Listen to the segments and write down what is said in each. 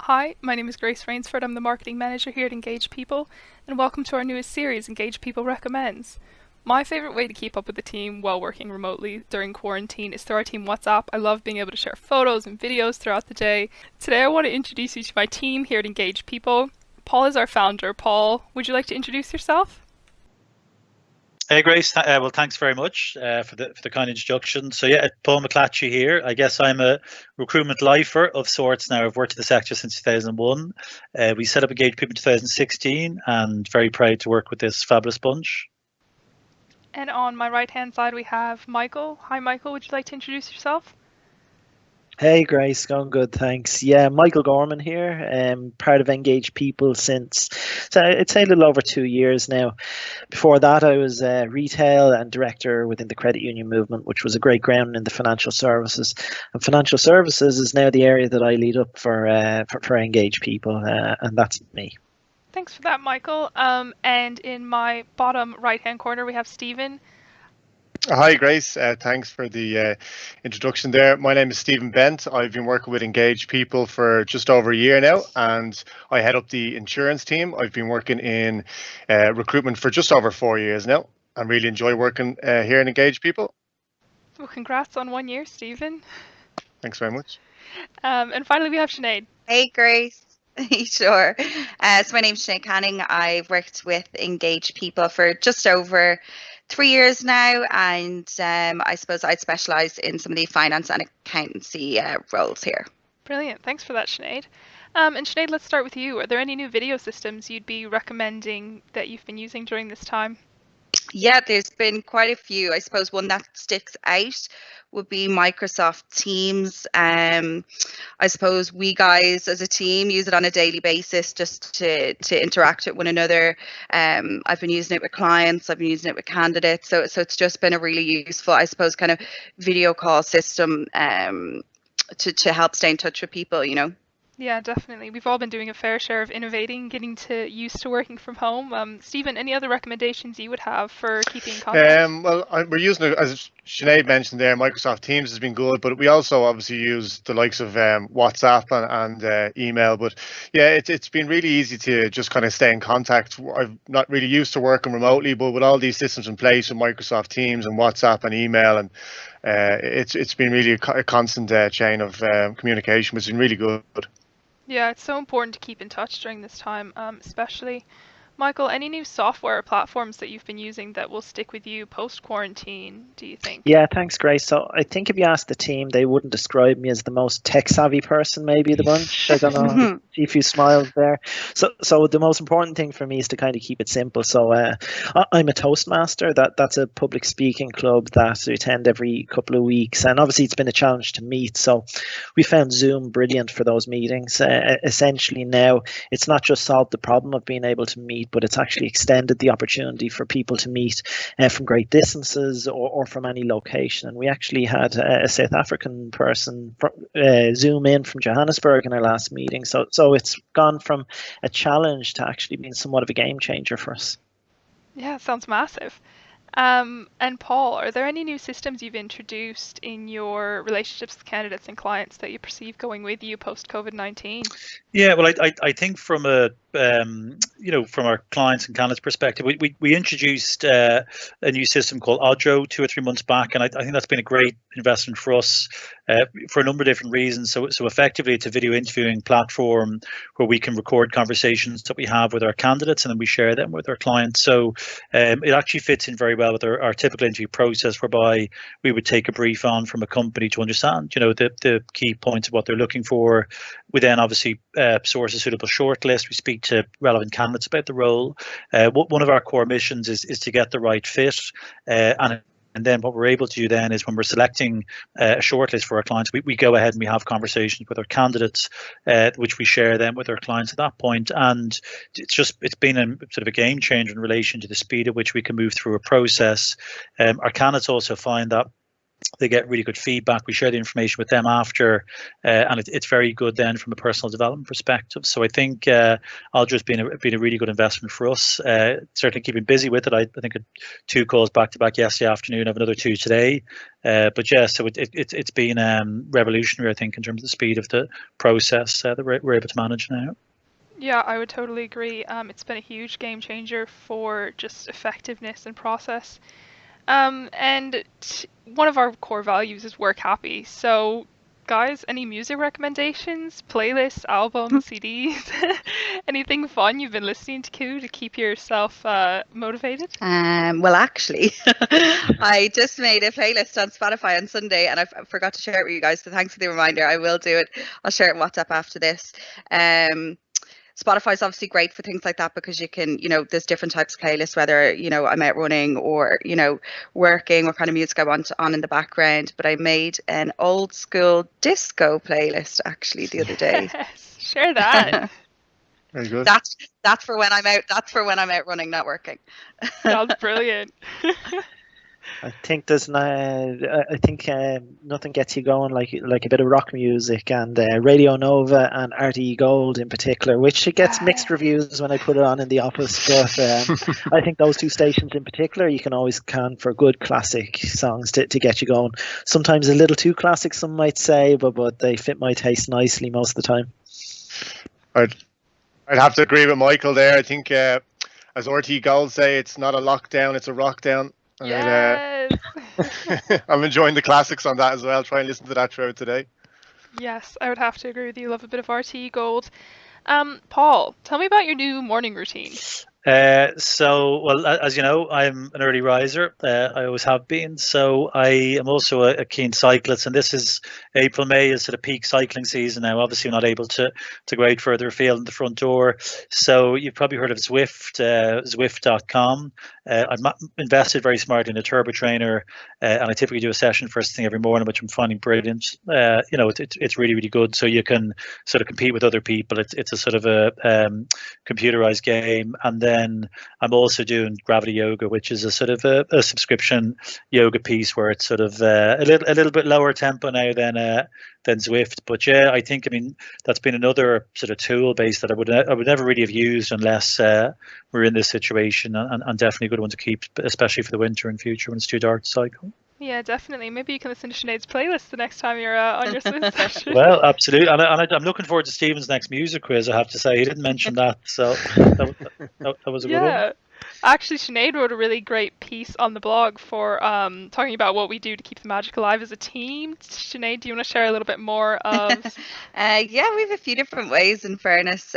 Hi, my name is Grace Rainsford. I'm the marketing manager here at Engage People, and welcome to our newest series, Engage People Recommends. My favorite way to keep up with the team while working remotely during quarantine is through our team WhatsApp. I love being able to share photos and videos throughout the day. Today I want to introduce you to my team here at Engage People. Paul is our founder. Paul, would you like to introduce yourself? Hey Grace, well thanks very much for the kind introduction. So yeah, Paul McClatchy here. I guess I'm a recruitment lifer of sorts now. I've worked in the sector since 2001. We set up Engage People in 2016 and very proud to work with this fabulous bunch. And on my right hand side we have Michael. Hi Michael, would you like to introduce yourself? Hey Grace, going good, thanks. Yeah, Michael Gorman here, part of Engage People since, so I'd say a little over 2 years now. Before that, I was retail and director within the credit union movement, which was a great ground in the financial services. And financial services is now the area that I lead up for Engage People, and that's me. Thanks for that, Michael. And in my bottom right-hand corner, we have Stephen. Hi, Grace. Thanks for the introduction there. My name is Stephen Bent. I've been working with Engage People for just over a year now, and I head up the insurance team. I've been working in recruitment for just over 4 years now. I really enjoy working here in Engage People. Well, congrats on 1 year, Stephen. Thanks very much. And finally, we have Sinead. Hey, Grace. Sure. So my name's Sinead Canning. I've worked with Engage People for just over 3 years now, and I suppose I'd specialise in some of the finance and accountancy roles here. Brilliant. Thanks for that, Sinead. And Sinead, let's start with you. Are there any new video systems you'd be recommending that you've been using during this time? Yeah, there's been quite a few. I suppose one that sticks out would be Microsoft Teams. I suppose we guys as a team use it on a daily basis just to interact with one another. I've been using it with clients, I've been using it with candidates. So it's just been a really useful, I suppose, kind of video call system to help stay in touch with people, you know. Yeah, definitely. We've all been doing a fair share of innovating, getting used to working from home. Stephen, any other recommendations you would have for keeping in contact? We're using it, as Sinead mentioned there, Microsoft Teams has been good, but we also obviously use the likes of WhatsApp and email. But yeah, it's been really easy to just kind of stay in contact. I'm not really used to working remotely, but with all these systems in place with Microsoft Teams and WhatsApp and email, and it's been really a constant chain of communication, which has been really good. Yeah, it's so important to keep in touch during this time, especially. Michael, any new software or platforms that you've been using that will stick with you post-quarantine, do you think? Yeah, thanks, Grace. So I think if you ask the team, they wouldn't describe me as the most tech-savvy person, maybe, of the bunch. I don't know. See a few smiles there. So the most important thing for me is to kind of keep it simple. So I'm a Toastmaster. That's a public speaking club that I attend every couple of weeks. And obviously it's been a challenge to meet. So we found Zoom brilliant for those meetings. Essentially now, it's not just solved the problem of being able to meet, but it's actually extended the opportunity for people to meet from great distances or from any location. And we actually had a South African person Zoom in from Johannesburg in our last meeting. So it's gone from a challenge to actually being somewhat of a game changer for us. Yeah, sounds massive. And Paul, are there any new systems you've introduced in your relationships with candidates and clients that you perceive going with you post COVID-19? Yeah, well, I think from a from our clients and candidates perspective, we introduced a new system called Odro 2 or 3 months back, and I think that's been a great investment for us for a number of different reasons. So effectively, it's a video interviewing platform where we can record conversations that we have with our candidates, and then we share them with our clients. So it actually fits in very well with our typical interview process, whereby we would take a brief on from a company to understand, the key points of what they're looking for. We then obviously source a suitable shortlist. We speak to relevant candidates about the role. One of our core missions is to get the right fit, and then what we're able to do then is when we're selecting a shortlist for our clients, we go ahead and we have conversations with our candidates, which we share them with our clients at that point. And it's been a sort of a game changer in relation to the speed at which we can move through a process. Our candidates also find that They get really good feedback. We share the information with them after, and it's very good then from a personal development perspective. So I think Aldra's been a really good investment for us. Certainly keeping busy with it. I think 2 calls back to back yesterday afternoon. I have another 2 today. But yeah, so it's been revolutionary, I think, in terms of the speed of the process that we're able to manage now. Yeah, I would totally agree. It's been a huge game changer for just effectiveness and process. And one of our core values is work happy. So, guys, any music recommendations, playlists, albums, CDs, anything fun you've been listening to keep yourself motivated? Well, actually, I just made a playlist on Spotify on Sunday, and I forgot to share it with you guys. So thanks for the reminder. I will do it. I'll share it in WhatsApp after this. Spotify is obviously great for things like that because you can, there's different types of playlists, whether, I'm out running or, working, what kind of music I want on in the background. But I made an old school disco playlist actually the other day. Yes, share that. Very good. That's for when I'm out. That's for when I'm out running, not working. Sounds brilliant. I think nothing gets you going like a bit of rock music, and Radio Nova and RTE Gold in particular, which it gets mixed reviews when I put it on in the office. But I think those 2 stations in particular, you can always count for good classic songs to get you going. Sometimes a little too classic, some might say, but they fit my taste nicely most of the time. I'd have to agree with Michael there. I think, as RTE Gold say, it's not a lockdown, it's a rockdown. Yes. I'm enjoying the classics on that as well. Try and listen to that throughout today. Yes, I would have to agree with you. Love a bit of RTE Gold. Paul, tell me about your new morning routine. Well, as you know, I'm an early riser. I always have been. So I am also a keen cyclist, and this is April, May is sort of peak cycling season now. Obviously, I'm not able to go out further afield in the front door. So you've probably heard of Zwift, Zwift.com. I've invested very smartly in a turbo trainer, and I typically do a session first thing every morning, which I'm finding brilliant. It's really, really good. So you can sort of compete with other people. It's a sort of a computerized game, and then I'm also doing gravity yoga, which is a sort of a subscription yoga piece where it's sort of a little bit lower tempo now than Zwift. But yeah, I mean that's been another sort of tool base that I would never really have used unless we're in this situation, and definitely a good one to keep, especially for the winter and future when it's too dark to cycle. Yeah, definitely. Maybe you can listen to Sinead's playlist the next time you're on your Swift session. Well, absolutely. And I'm looking forward to Stephen's next music quiz, I have to say. He didn't mention that, so that was a good one. Actually, Sinead wrote a really great piece on the blog for talking about what we do to keep the magic alive as a team. Sinead, do you want to share a little bit more of? Yeah, we have a few different ways, in fairness.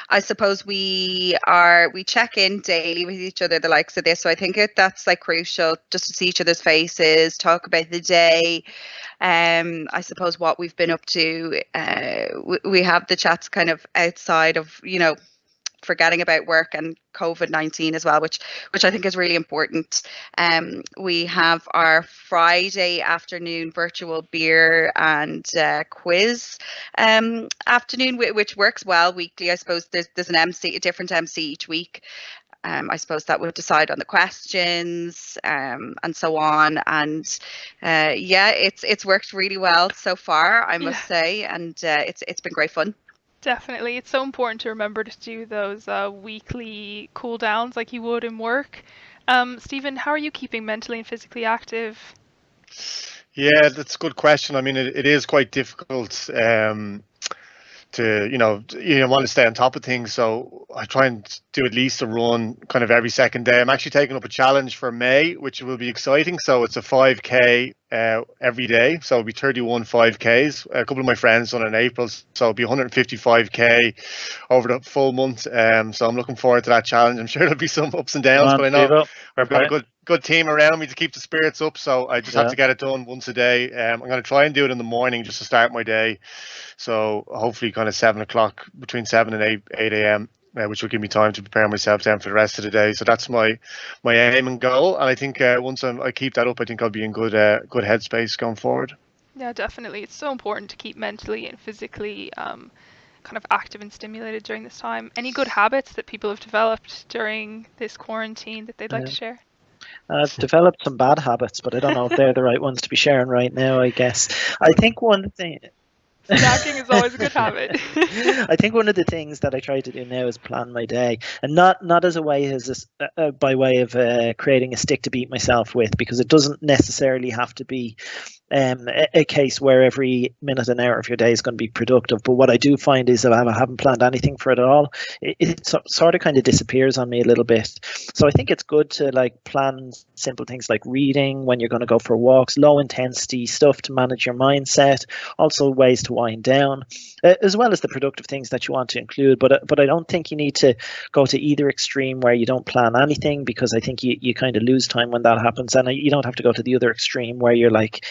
I suppose we check in daily with each other, the likes of this. So I think that's like crucial, just to see each other's faces, talk about the day. I suppose what we've been up to. We have the chats kind of outside of, forgetting about work and COVID-19 as well, which I think is really important. We have our Friday afternoon virtual beer and quiz afternoon, which works well weekly. I suppose there's a different MC each week. I suppose that would decide on the questions and so on. And it's worked really well so far, I must say, and it's been great fun. Definitely. It's so important to remember to do those weekly cool downs like you would in work. Stephen, how are you keeping mentally and physically active? Yeah, that's a good question. I mean, it is quite difficult to want to stay on top of things. So I try and do at least a run kind of every second day. I'm actually taking up a challenge for May, which will be exciting. So it's a 5K every day. So it'll be 31 5Ks. A couple of my friends done in April. So it'll be 155K over the full month. So I'm looking forward to that challenge. I'm sure there'll be some ups and downs, but I know I've got a good team around me to keep the spirits up. So I just have to get it done once a day. I'm going to try and do it in the morning just to start my day. So hopefully kind of 7 o'clock, between 7 and 8 a.m., which will give me time to prepare myself then for the rest of the day. So that's my aim and goal. And I think once I keep that up, I think I'll be in good headspace going forward. Yeah, definitely. It's so important to keep mentally and physically kind of active and stimulated during this time. Any good habits that people have developed during this quarantine that they'd like to share? I've developed some bad habits, but I don't know if they're the right ones to be sharing right now, I guess. I think one thing. Snacking is always a good habit. I think one of the things that I try to do now is plan my day, and not as a way as by way of creating a stick to beat myself with, because it doesn't necessarily have to be a case where every minute and hour of your day is going to be productive. But what I do find is that I haven't planned anything for it at all, it sort of kind of disappears on me a little bit. So I think it's good to like plan simple things like reading, when you're going to go for walks, low intensity stuff to manage your mindset, also ways to wind down, as well as the productive things that you want to include. But I don't think you need to go to either extreme where you don't plan anything, because I think you kind of lose time when that happens. And you don't have to go to the other extreme where you're like,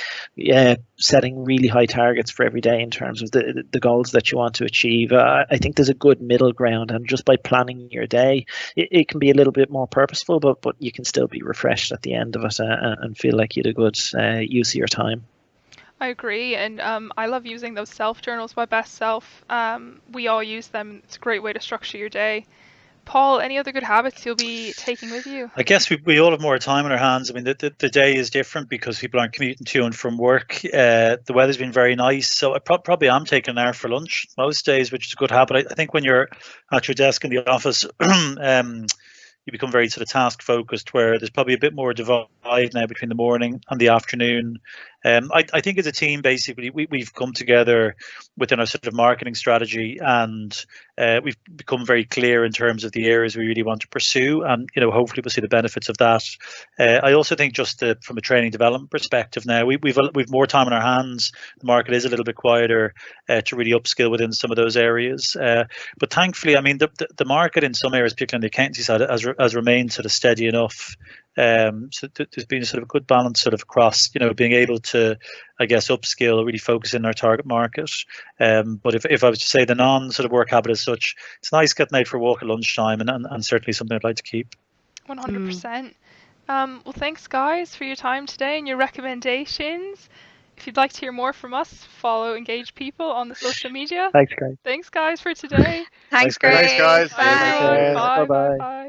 setting really high targets for every day in terms of the goals that you want to achieve. I think there's a good middle ground, and just by planning your day, it can be a little bit more purposeful, but you can still be refreshed at the end of it and feel like you had a good use of your time. I agree, and I love using those self journals, my best self. We all use them. It's a great way to structure your day. Paul, any other good habits you'll be taking with you? I guess we all have more time on our hands. I mean, the day is different because people aren't commuting to and from work. The weather's been very nice, so I probably am taking an hour for lunch most days, which is a good habit. I think when you're at your desk in the office, you become very sort of task focused, where there's probably a bit more divide now between the morning and the afternoon. I think as a team, basically, we've come together within our sort of marketing strategy, and we've become very clear in terms of the areas we really want to pursue, and hopefully we'll see the benefits of that. I also think just from a training development perspective now, we've more time on our hands. The market is a little bit quieter to really upskill within some of those areas. But thankfully, I mean, the market in some areas, particularly on the accountancy side, has remained sort of steady enough. So there's been sort of a good balance sort of across, being able to, I guess, upskill or really focus in our target market. But if I was to say the non sort of work habit as such, it's nice getting out for a walk at lunchtime, and certainly something I'd like to keep. 100%. Well, thanks guys for your time today and your recommendations. If you'd like to hear more from us, follow Engage People on the social media. Thanks, guys. Thanks guys for today. Thanks, Thanks, Grace. guys. Bye everyone. Bye-bye. Bye.